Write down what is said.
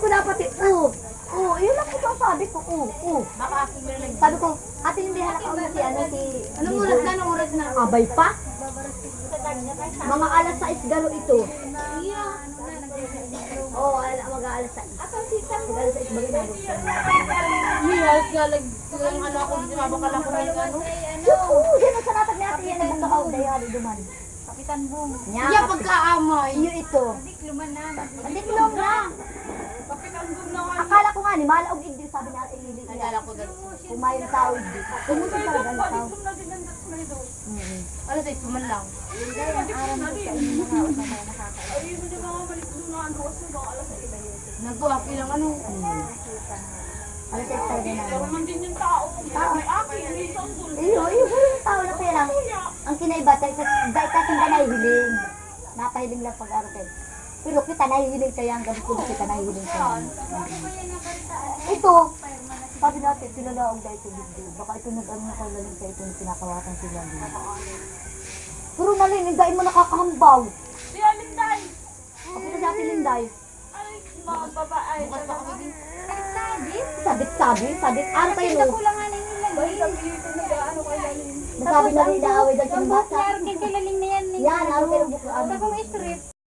ko dapat yun lang ito ang sabi ko, Sabi ko, ate hindi halakaw na si Anong oras na? Anong oras na? Abay pa? Mga alas 6 galo ito. Oo, mag-aalas 6. Mag-aalas 6 bagay na gusto. Yes, galag ang anak ko, sinabakala ko na yung ano. Oo, yan ang sanatag ni ate yan ang bakaw. Dahil hali duman. Kapitan Bong. Iya, pagkaamay. Iyo ito. Dikluman na. Andiklom na. Akala ko nga ni malaog igdi sabi ni ate Lili. Nagala ko dito. Kumain tao igdi. Kumunta talaga ang tao. Alas 6 man lang. Nagbuhak ilang ano. Alas 6 talaga na. Naman din yung tao. May akin, may sanggol. Iyo, yung tao na kaya lang. Ang kinaiba, dahil kasi ka nahihiling. Napahiling lang pag-araw. Pero kita nahihiling kaya hanggang kung kita nahihiling kaya. Ito, sabi natin, sinalaog dahil ito video. Baka ito nag-ano na kalaling sa ito na pinakawakan sila. Pero nalinig, dahil mo nakakahambaw. Si Alinday. Kapita sa atin Linday. Ay, mga babae. Bukas pa kami din. Sabit. Ano kayo no? Kulanganin nila. Nasabi na rin na away dahil sa bata. Klaro kay kilaling na yan. Yan, ano kayo buklaan. Sa kong strip.